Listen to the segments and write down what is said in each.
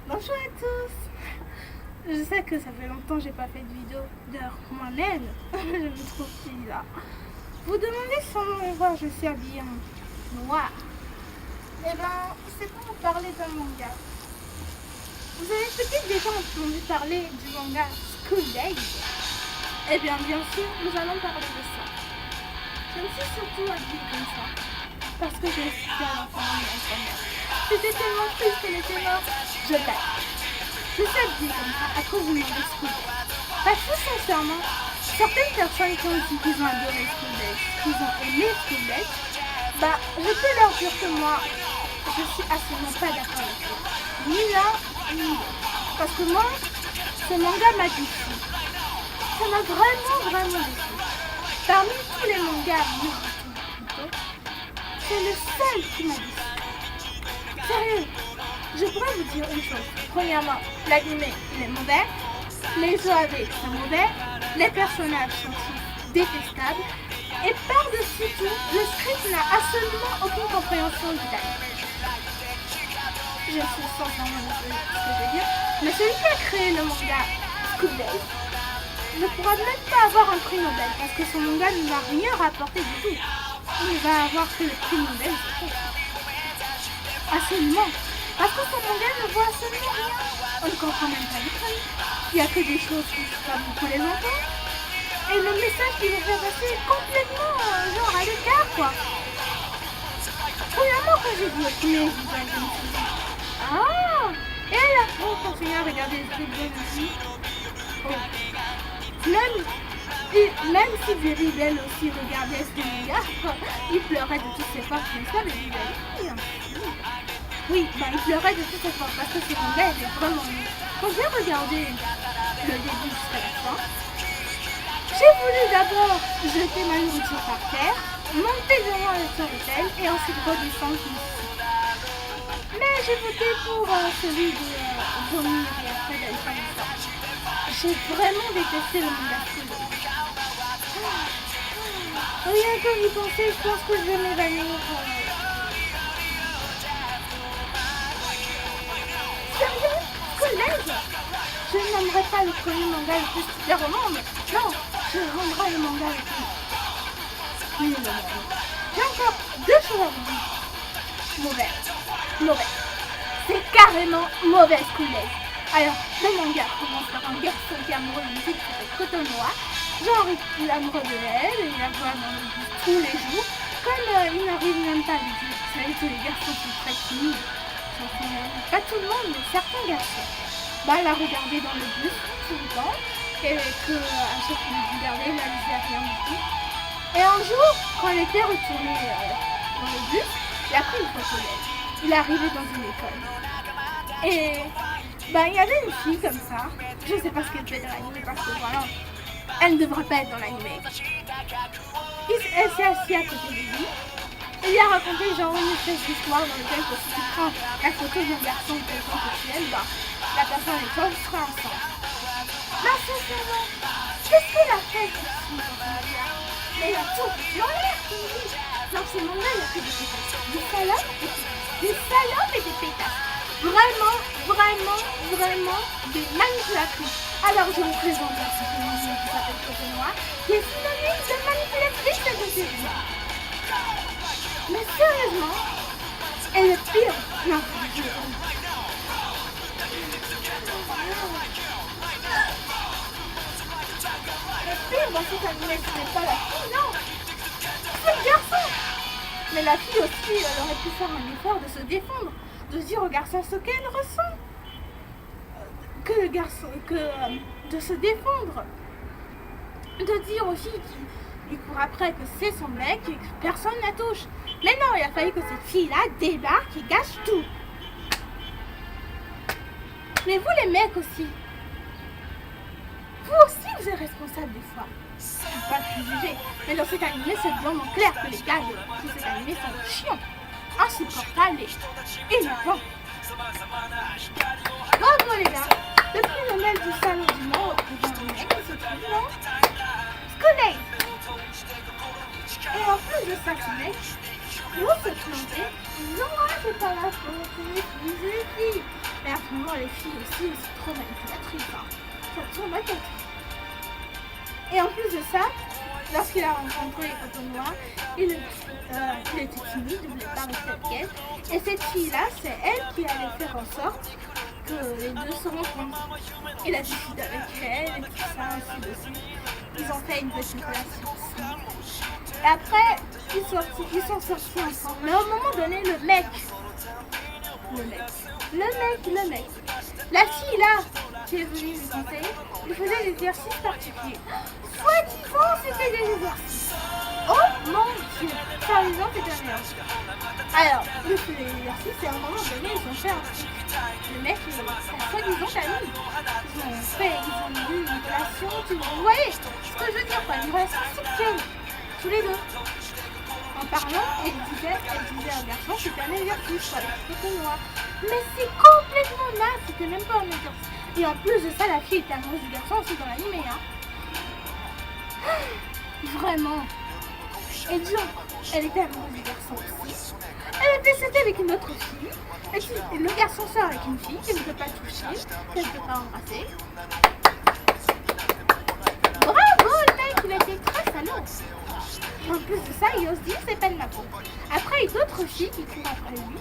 Bonjour à tous. Je sais que ça fait longtemps que j'ai pas fait de vidéo d'heure moi-même. Je me trouve qui là. Vous demandez sans voir, je suis habillée en noir. Eh ben, c'est pour vous parler d'un manga. Vous avez peut-être déjà entendu parler du manga School Days. Eh bien sûr, nous allons parler de ça. Je me suis surtout habillée comme ça parce que j'ai assisté à l'enterrement de ma mère. J'étais tellement triste qu'elle était morte. Je l'aime. Je suis habillée comme ça à cause du manga School Days. Parce que sincèrement, certaines personnes qui ont dit qu'ils ont adoré School Days, qu'ils ont aimé School Days, je peux leur dire que moi, je suis absolument pas d'accord avec eux. Ni l'un, ni l'autre. Parce que moi, ce manga m'a déçu. Ça m'a vraiment déçu. Parmi tous les mangas c'est le seul qui m'a déçu. Sérieux, je pourrais vous dire une chose. Premièrement, l'animé, il est mauvais. Les OAV sont mauvais. Les personnages sont détestables. Et par-dessus tout, le script n'a absolument aucune compréhension du anime. Je suis sincèrement désolée de ce que je veux dire, mais celui qui a créé le manga School Days ne pourra même pas avoir un prix Nobel parce que son manga ne va rien rapporter du tout. Il ne va avoir que le prix Nobel, c'est tout. Absolument. Parce que son manga ne voit absolument rien. On ne comprend même pas les trucs. Il n'y a que des choses qui sont pas bon pour les enfants. Et le message qu'il veut faire passer est complètement genre à l'écart quoi. Premièrement quand j'ai vu le premier visuel, je me suis dit ah. Et là, on continue à regarder le truc ici. Oh. Même si Jerry Bell aussi regardait ce manga, il pleurait de toutes ses forces, mais ça, le Bell. Oui, il pleurait de toutes ses forces parce que ce manga était vraiment nul. Quand j'ai regardé le début jusqu'à la fin, j'ai voulu d'abord jeter ma nourriture par terre, monter devant le Storytel et ensuite redescendre ici. Mais j'ai voté pour celui de vomir et après d'aller faire une sorte. J'ai vraiment détesté le manga School Days. Rien qu'à y penser, je pense que je vais m'évanouir. Sérieux? School Days? Je n'aimerais pas le premier manga le plus super au monde. Non, je rendrai le manga le plus nul au monde. J'ai encore deux choses à vous dire. Mauvais. C'est carrément mauvais School Days. Alors, le manga commence par un garçon qui est amoureux d'une fille qui s'appelle Kotonoa. Genre, il est amoureux de elle, il la voit dans le bus tous les jours. Comme il n'arrive même pas à lui dire, vous savez que les garçons sont très timides. Pas tout le monde, mais certains garçons. Elle a regardé dans le bus tout le temps. Et qu'à chaque fois qu'il regardait, elle ne disait rien du tout. Et un jour, quand elle était retournée dans le bus, il a pris une photo d'elle. Il est arrivé dans une école. Et il y avait une fille comme ça. Je ne sais pas ce qu'elle fait dans l'anime parce que voilà, elle ne devrait pas être dans l'anime. Elle s'est assise à côté de lui. Il lui a raconté genre une espèce d'histoire dans laquelle si tu prends la photo d'un garçon et quelqu'un que tu aimes, la personne et toi vous serez ensemble. Sincèrement, qu'est-ce qu'elle a fait cette fille dans ce manga? Mais elle a tout foutu en l'air. Dans ce manga, il y a que des pétasses. Des salopes et des pétasses. Vraiment des manipulatrices. Alors je vous présente la psychologie qui s'appelle Kotonoa, qui est synonyme de manipulatrice et de série. Mais sérieusement, elle est pire. Non, je le pire dans cet animé, ce n'est pas la fille, non. C'est le garçon. Mais la fille aussi, elle aurait pu faire un effort de se défendre, de dire au garçon ce qu'elle ressent. Que le garçon, de se défendre. De dire aux filles qui lui courent après que c'est son mec et que personne ne la touche. Mais non, il a fallu que cette fille-là débarque et gâche tout. Mais vous les mecs aussi, vous aussi vous êtes responsables des fois. Je ne peux pas le juger. Mais dans cet animé, c'est vraiment clair que les gars de cet animé sont chiants, insupportables et énervants. Bravo les gars. Le prix Nobel du salon du monde est un mec qui se trouve dans School Days. Et en plus de ça, ce mec, Ils vont se planter. Ils disent ouais, c'est pas la faute, c'est les filles. Mais à ce moment, les filles aussi, c'est trop manipulatrices. Hein. Ça tourne la tête. Et en plus de ça, lorsqu'il a rencontré Cotonoua, il était timide, il ne voulait pas rester avec elle. Et cette fille-là, c'est elle qui allait faire en sorte que les deux se rencontrent. Il a décidé avec elle et tout ça, ainsi de suite. Ils ont fait une petite relation ensemble. Et après, ils sont sortis ensemble. Mais au moment donné, le mec, la fille là, qui est venue lui conseiller, il faisait des exercices particuliers. Soi-disant, c'était des exercices. Oh mon Dieu, sérieusement, c'était un meilleur. Alors, il fait des exercices et à un moment donné, ils ont fait un truc. Le mec, a soi-disant ami. Ils ont eu une relation, vous voyez ce que je veux dire, quoi, une relation sexuelle, tous les deux. En parlant, elle disait à un garçon, c'était un exercice, voilà, c'était noir. Mais c'est complètement naze, c'était même pas un exercice. Et en plus de ça, la fille était amoureuse du garçon aussi dans l'animé, hein. Vraiment. Et donc, elle était amoureuse du garçon aussi. Elle était sortie avec une autre fille. Et puis, le garçon sort avec une fille qu'il ne peut pas toucher, qu'elle ne peut pas embrasser. Bravo, le mec, il était très salaud. En plus de ça, il ose dire c'est pas de ma faute. Après, il y a d'autres filles qui courent après lui.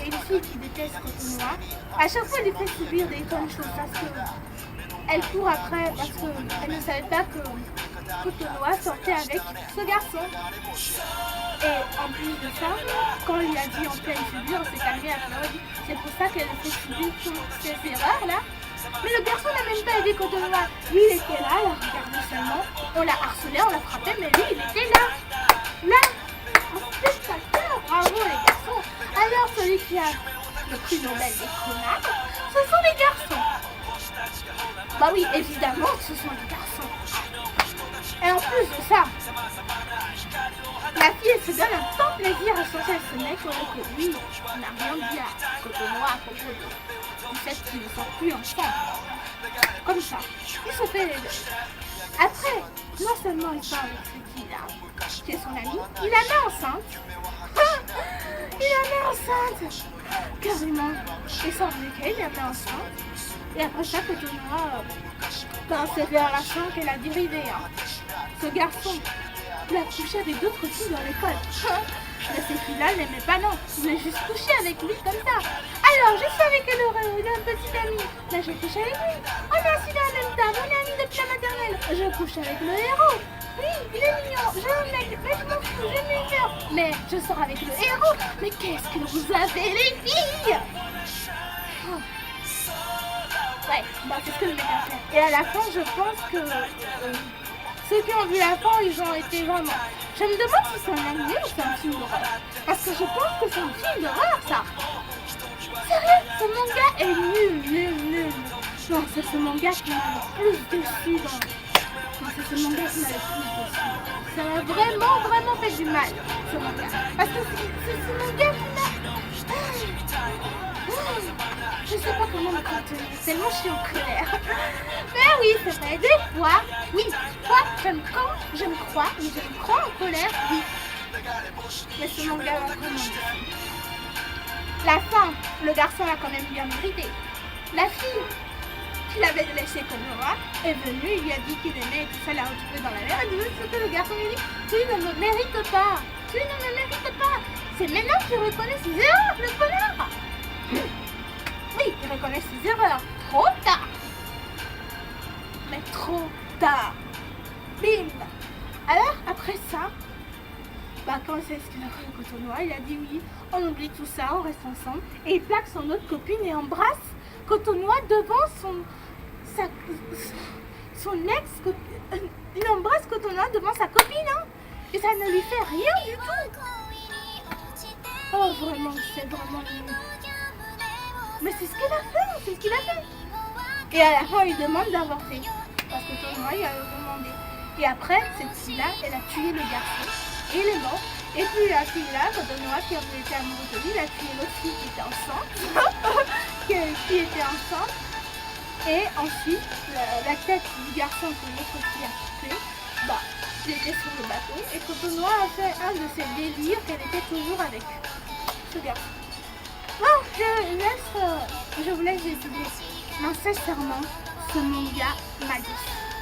Et une fille qui déteste Cotonoua. À chaque fois, elle lui fait subir des tonnes de choses parce qu'elle court après parce qu'elle ne savait pas que Cotonoua sortait avec ce garçon. Et en plus de ça, quand il a dit en pleine figure, on s'est calmé à pleurer. C'est pour ça qu'elle a fait subir toutes ces erreurs-là. Mais le garçon n'a même pas aidé Cotonoua. Lui, il était là, il a regardé seulement. On l'a harcelé, on l'a frappé, mais lui, il était là. Là, en spectateur. Bravo, les garçons. Alors, celui qui a le prix Nobel des connards, ce sont les garçons. Bah oui, évidemment que ce sont les garçons. Et en plus de ça, la fille, elle se donne un tant plaisir à changer à ce mec, alors que lui, on n'a rien dit à Cotonoua à propos du fait qu'ils ne sont plus ensemble. Comme ça, ils se fait les deux. Après, non seulement il parle avec cette fille-là, qui est son amie, il la met enceinte. Il la met enceinte. Carrément. Il sort avec elle, il la met enceinte. Et après ça, Cotonoua, c'est vers la fin qu'elle a dérivé. Hein. Ce garçon, il a couché avec d'autres filles dans l'école. Mais ces filles-là, elle n'aimait pas, non. Il voulait juste coucher avec lui comme ça. Alors, je suis avec Eloreo, il a un petit ami. Là, je couche avec lui. On est assis dans la même table, on est amis depuis la maternelle. Je couche avec le héros. Oui, il est mignon, je l'aime, mais je m'en fous, je m'énerve. Mais je sors avec le héros. Mais qu'est-ce que vous avez, les filles? Ouais, bah c'est ce que je vais faire. Et à la fin, je pense que ceux qui ont vu la fin, ils ont été vraiment... Je me demande si c'est un animé ou c'est un film d'horreur. Parce que je pense que c'est un film d'horreur, ça. Sérieux, ce manga est nul. Non, c'est ce manga qui m'a le plus déçu dans... Non, c'est ce manga qui m'a le plus déçu. Ça m'a vraiment fait du mal, ce manga. Parce que c'est ce manga qui m'a... Je sais pas comment me contenir, tellement je suis en colère. Mais oui, c'est vrai, des fois, oui, je me crois en colère, oui. Mais ce manga va vraiment déçu. La fin, le garçon l'a quand même bien mérité. La fille qui l'avait laissé comme moi est venue, il lui a dit qu'il aimait et tout ça, l'a retrouvé dans la mer. Elle dit ce que le garçon lui dit, tu ne me mérites pas, tu ne me mérites pas. C'est maintenant qu'il reconnaît ses erreurs, le connard. Oui, il reconnaît ses erreurs. Trop tard. Mais trop tard. Bim. Alors, après ça, quand c'est ce qu'il a fait au Cotonoua, il a dit oui, on oublie tout ça, on reste ensemble. Et il plaque son autre copine et embrasse Cotonoua devant son ex-copine. Il embrasse Cotonoua devant sa copine, hein. Et ça ne lui fait rien du tout. Oh, vraiment, c'est vraiment nul. Mais c'est ce qu'il a fait, Et à la fin, il demande d'avorter. Parce que Cotonoua, il a demandé. Et après, cette fille-là, elle a tué le garçon. Et il est mort. Et puis la fille-là, Cotonoua, qui avait été amoureuse de lui, il a tué l'autre fille qui était enceinte. qui était enceinte. Et ensuite, la tête du garçon que l'autre fille a coupé, qui était sur le bateau et Cotonoua a fait un de ses délires qu'elle était toujours avec ce gars. Bon, je vous laisse décider. Non, sincèrement, ce manga m'a déçu.